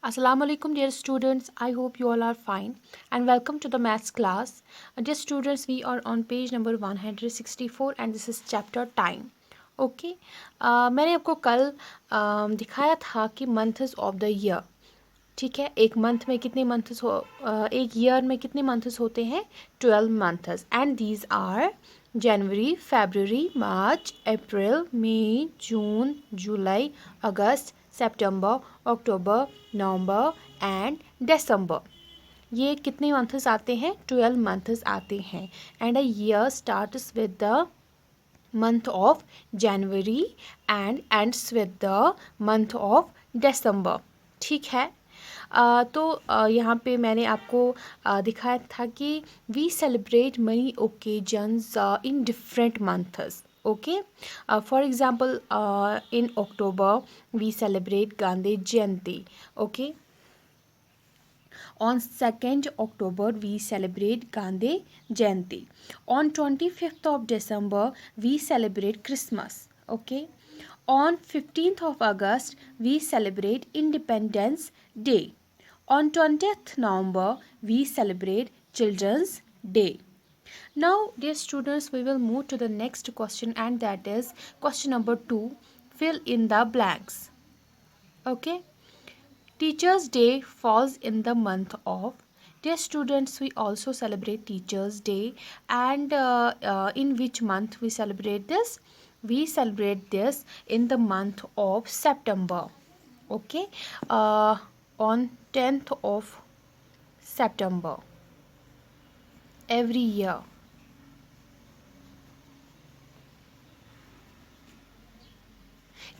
Assalamu alaikum dear students. I hope you all are fine and welcome to the maths class. Dear students, we are on page number 164 and this is chapter time. Okay मैंने आपको कल दिखाया था कि months of the year. ठीक है, एक month में कितने मंथ्स एक ईयर में कितने मंथ्स होते हैं? 12 months and these are January, February, March, April, May, June, July, August, September, October, November and December. ये कितने मंथ्स आते हैं? 12 मंथ्स आते हैं. And a year starts with the month of January and ends with the month of December. ठीक है. तो यहाँ पे मैंने आपको दिखाया था कि we celebrate many occasions in different months. Okay. For example, in October we celebrate Gandhi Jayanti. Okay. On 2nd October, we celebrate Gandhi Jayanti. On 25th of December, we celebrate Christmas. Okay. On 15th of August, we celebrate Independence Day. On 20th November, we celebrate Children's Day. Now, dear students, we will move to the next question, and that is question number 2. Fill in the blanks. Okay. Teachers' Day falls in the month of. Dear students, we also celebrate Teachers' Day, and in which month we celebrate this? We celebrate this in the month of September. Okay, on 10th of September every year.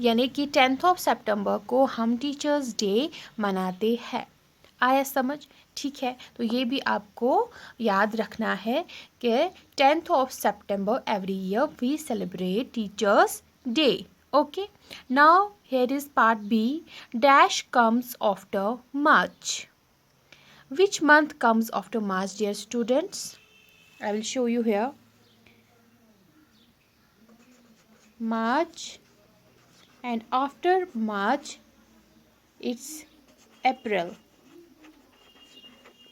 यानी कि 10th of सितंबर को हम teachers day मनाते हैं. आया समझ? ठीक है, तो ये भी आपको याद रखना है कि 10th of September every year we celebrate teachers day. Okay, now here is part B. Dash comes after March. Which month comes after March, dear students? I will show you here. March, and after March it's April.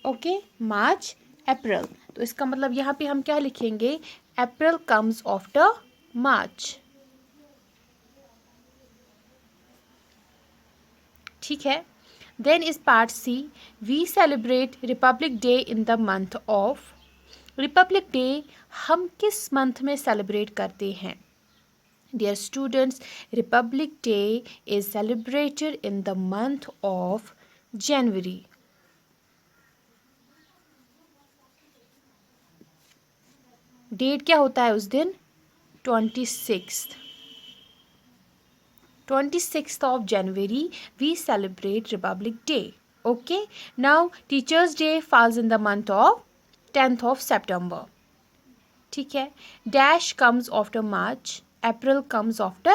Okay, March, April. तो इसका मतलब यहाँ पे हम क्या लिखेंगे? April comes after March. ठीक है. Then is part C. We celebrate Republic Day in the month of. Republic Day हम किस मंथ में सेलिब्रेट करते हैं? Dear students, Republic Day is celebrated in the month of January. Date क्या होता है उस दिन? 26th. 26th of January we celebrate Republic Day. Okay. Now Teachers Day falls in the month of 10th of September. ठीक है. Dash comes after March. April comes after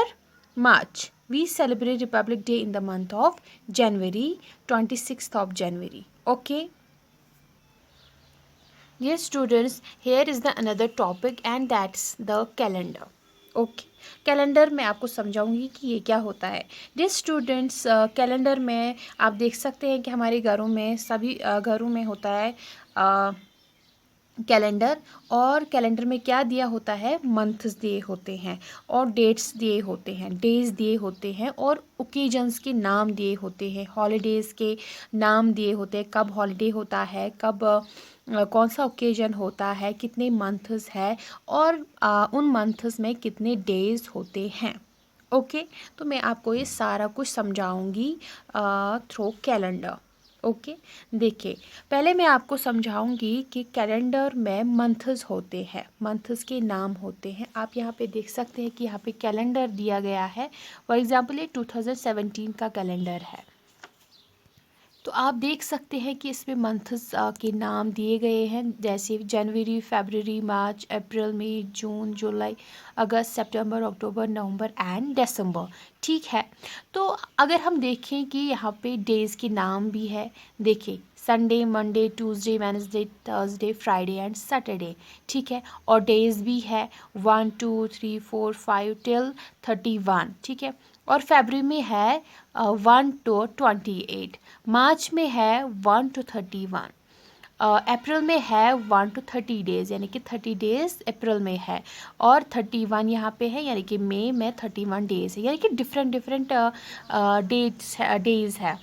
March. We celebrate Republic Day in the month of January, 26th of January. Okay. Dear students, here is the another topic and that's the calendar. Okay. Calendar मैं आपको समझाऊंगी कि ये क्या होता है. Dear students, calendar में आप देख सकते हैं कि हमारे घरों में सभी घरों में होता है कैलेंडर. और कैलेंडर में क्या दिया होता है? मंथ्स दिए होते हैं और डेट्स दिए होते हैं, डेज दिए होते हैं और ओकेजन्स के नाम दिए होते हैं, हॉलीडेज़ के नाम दिए होते हैं, कब हॉलीडे होता है, कब कौन सा ओकेजन होता है, कितने मंथ्स है और उन मंथ्स में कितने डेज होते हैं. ओके. तो मैं आपको ये सारा कुछ समझाऊंगी थ्रू कैलेंडर. ओके. देखिए, पहले मैं आपको समझाऊंगी कि कैलेंडर में मंथ्स होते हैं, मंथ्स के नाम होते हैं. आप यहाँ पे देख सकते हैं कि यहाँ पे कैलेंडर दिया गया है. फॉर एग्जांपल ये 2017 का कैलेंडर है. तो आप देख सकते हैं कि इसमें मंथ्स के नाम दिए गए हैं, जैसे जनवरी, February, March, April, May, June, July, August, September, October, November and दिसंबर. ठीक है. तो अगर हम देखें कि यहाँ पे डेज़ के नाम भी है. देखिए, Sunday, Monday, Tuesday, Wednesday, Thursday, Friday and Saturday. ठीक है. और डेज़ भी है 1 2 3 4 5 टिल 31. ठीक है. और फरवरी में है 1 to 28, मार्च में है 1 to 31, अप्रैल में है 1 to 30 डेज़, यानी कि 30 डेज़ अप्रैल में है, और 31 यहाँ पे है, यानी कि मई में 31 डेज़ है, यानी कि डिफरेंट डिफरेंट डेज़ है।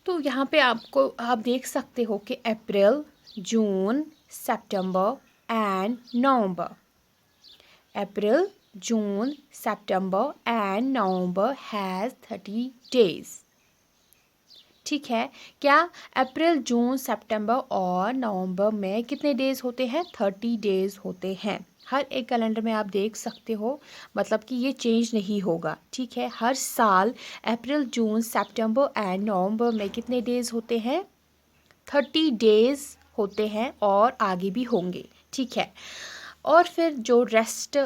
तो यहाँ पे आप देख सकते हो कि April, June, September and November, April, June, September and November has 30 days. ठीक है, क्या अप्रैल, जून, सितंबर और नवंबर में कितने डेज़ होते हैं? 30 डेज़ होते हैं। हर एक कैलेंडर में आप देख सकते हो, मतलब कि ये चेंज नहीं होगा। ठीक है, हर साल अप्रैल, जून, सितंबर एंड नवंबर में कितने डेज़ होते हैं? 30 डेज़ होते हैं और आगे भी होंगे। ठीक है, और फिर जो रेस्ट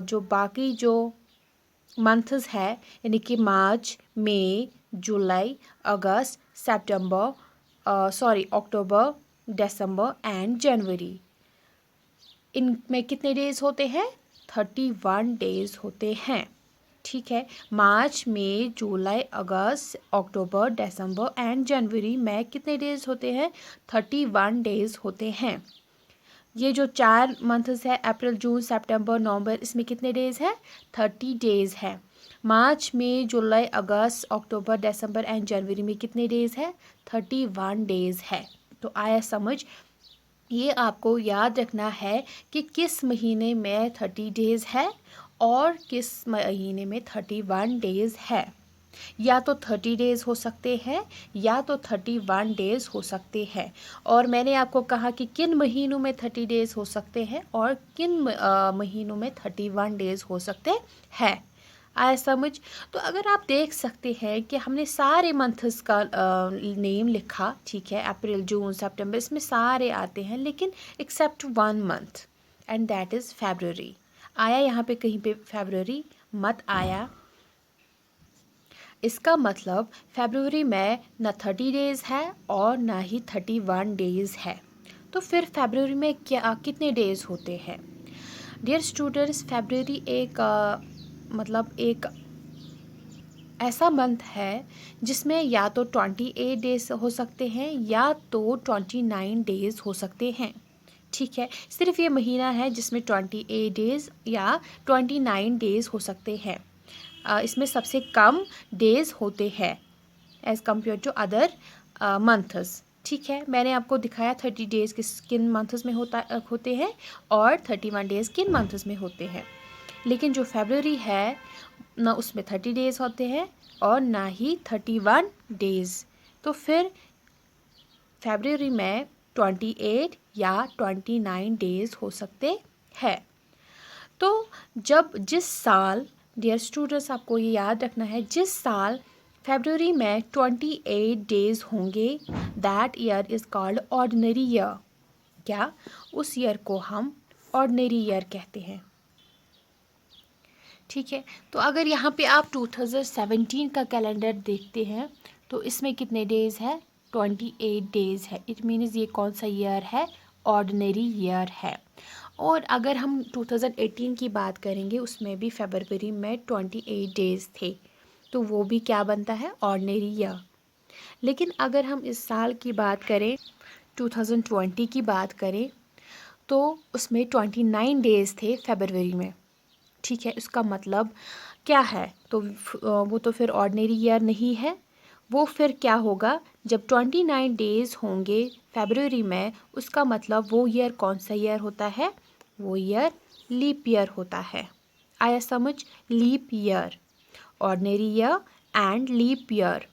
जो बाकी जो मंथ्स है, यानी कि मार्च, May, July, August, September, October, December and जनवरी, इनमें कितने डेज़ होते हैं? 31 डेज़ होते हैं। ठीक है, मार्च, May, July, August, October, December and जनवरी में कितने डेज़ होते हैं? 31 डेज़ होते हैं। ये जो 4 मंथ्स है, अप्रैल, जून, सितंबर, नवंबर, इसमें कितने डेज़ है? 30 डेज़ है। मार्च, May, July, August, October, December and जनवरी में कितने डेज़ है? 31 डेज़ है। तो आया समझ? ये आपको याद रखना है कि किस महीने में 30 डेज़ है और किस महीने में 31 डेज़ है। या तो 30 डेज़ हो सकते हैं या तो 31 डेज़ हो सकते हैं। और मैंने आपको कहा कि किन महीनों में 30 डेज़ हो सकते हैं और किन महीनों में 31 डेज़ हो सकते हैं। आया समझ? तो अगर आप देख सकते हैं कि हमने सारे मंथ्स का नेम लिखा, ठीक है, अप्रैल, जून, सितंबर, इसमें सारे आते हैं, लेकिन except 1 month, and that is February. आया यहाँ पे कहीं पे फरवरी? मत आया। इसका मतलब फरवरी में ना 30 डेज़ है और ना ही 31 डेज़ है। तो फिर फरवरी में क्या कितने डेज़ होते हैं? डियर स्टूडेंट्स, फरवरी एक मतलब एक ऐसा मंथ है जिसमें या तो 28 डेज़ हो सकते हैं या तो 29 डेज़ हो सकते हैं। ठीक है, सिर्फ ये महीना है जिसमें 28 डेज़ या 29 डेज़ हो सकते हैं। इसमें सबसे कम डेज़ होते हैं as compare to other months. ठीक है, मैंने आपको दिखाया 30 डेज़ किन मंथ्स में होते हैं और 31 डेज़ किन मंथ्स में होते हैं। लेकिन जो फरवरी है ना उसमें 30 डेज़ होते हैं और ना ही 31 डेज़। तो फिर फरवरी में 28 या 29 डेज़ हो सकते हैं। तो जिस साल, डियर स्टूडेंट्स, आपको ये याद रखना है, जिस साल फरवरी में 28 डेज़ होंगे, that year is called ordinary year. क्या? उस ईयर को हम ऑर्डिनरी ईयर कहते हैं। ठीक है, तो अगर यहाँ पे आप 2017 का कैलेंडर देखते हैं तो इसमें कितने डेज़ है? 28 डेज़ है। इट मीन्स ये कौन सा ईयर है? ऑर्डिनरी ईयर है। और अगर हम 2018 की बात करेंगे, उसमें भी फरवरी में 28 डेज़ थे, तो वो भी क्या बनता है? Ordinary year. लेकिन अगर हम इस साल की बात करें, 2020 की बात करें, तो उसमें 29 डेज़ थे फरवरी में। ठीक है, इसका मतलब क्या है? तो वो तो फिर ऑर्डिनरी ईयर नहीं है। वो फिर क्या होगा? जब 29 डेज़ होंगे फरवरी में, उसका मतलब वो ईयर कौन सा ईयर होता है? वो ईयर लीप ईयर होता है। आया समझ? Leap year, ordinary year and leap year.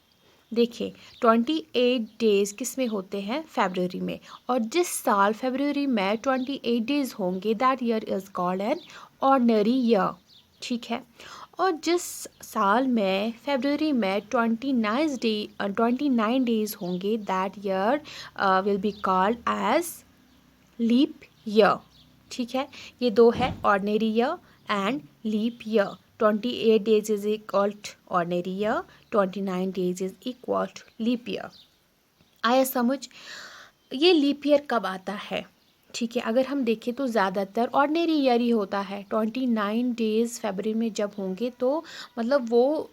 देखिए, 28 डेज़ किस में होते हैं? फरवरी में। और जिस साल फरवरी में 28 डेज़ होंगे, that year is called an ordinary year. ठीक है, और जिस साल में फरवरी में 29 डेज़ होंगे, that year will be called as leap year. ठीक है, ये दो है, ordinary year and leap year. 28 days is equal to ordinary year, 29 days is equal to leap year. आया समझ? ये लीप ईयर कब आता है? ठीक है। अगर हम देखें तो ज़्यादातर ऑर्डिनरी ईयर ही होता है। 29 डेज़ फरवरी में जब होंगे तो मतलब वो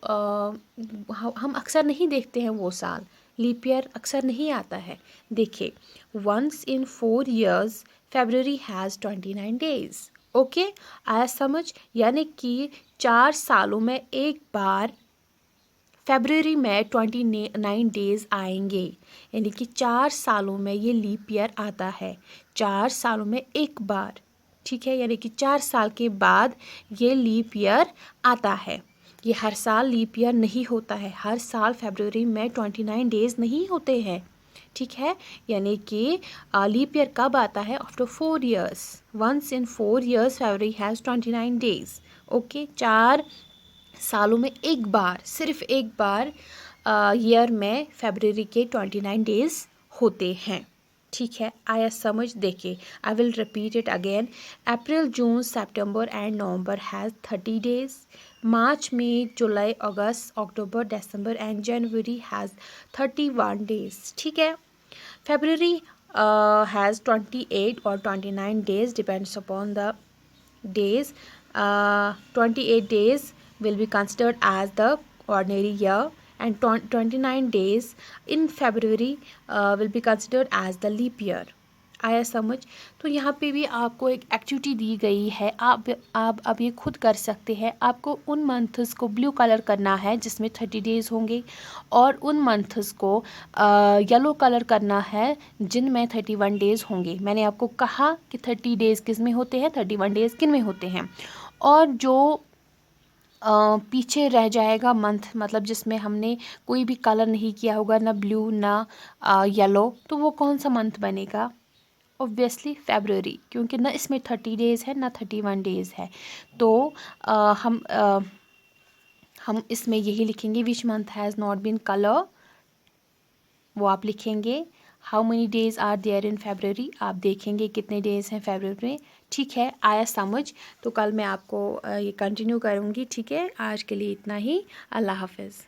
हम अक्सर नहीं देखते हैं वो साल, लीप ईयर अक्सर नहीं आता है। देखिए, once in 4 years February has 29 days. Okay, आया समझ? यानी कि 4 सालों में एक बार फरवरी में 29 डेज़ आएंगे, यानी कि 4 सालों में ये लीप ईयर आता है, 4 सालों में एक बार। ठीक है, यानी कि 4 साल के बाद ये लीप ईयर आता है। ये हर साल लीप ईयर नहीं होता है, हर साल फरवरी में 29 डेज़ नहीं होते हैं। ठीक है, यानी कि लीप ईयर कब आता है? After 4 years. Once in 4 years February has 29 days. Okay, 4 सालों में एक बार, सिर्फ एक बार ईयर में फरवरी के 29 डेज़ होते हैं। ठीक है, आया समझ? देखिए, I will repeat it again. April, June, September and November has 30 days. March, May, July, August, October, December and January has 31 days. ठीक है, February has 28 or 29 days, depends upon the days. 28 days will be considered as the ordinary year, and 29 days in February will be considered as the leap year. आया समझ? तो यहाँ पे भी आपको एक एक्टिविटी दी गई है, आप अब ये खुद कर सकते हैं। आपको उन मंथ्स को ब्लू कलर करना है जिसमें 30 डेज़ होंगे, और उन मंथ्स को येलो कलर करना है जिनमें 31 डेज़ होंगे। मैंने आपको कहा कि 30 डेज़ किस में होते हैं, 31 डेज़ किन में होते हैं। और जो पीछे रह जाएगा मंथ, मतलब जिसमें हमने कोई भी कलर नहीं किया होगा, ना ब्लू ना येलो, तो वो कौन सा मंथ बनेगा? ऑब्वियसली फरवरी, क्योंकि ना इसमें 30 डेज़ है ना 31 डेज़ है। तो हम इसमें यही लिखेंगे, which month has not been colour, वो आप लिखेंगे। How many days are there in February, आप देखेंगे कितने डेज़ हैं फरवरी में। ठीक है, आया समझ? तो कल मैं आपको ये कंटिन्यू करूँगी। ठीक है, आज के लिए इतना ही। अल्लाह हाफिज़।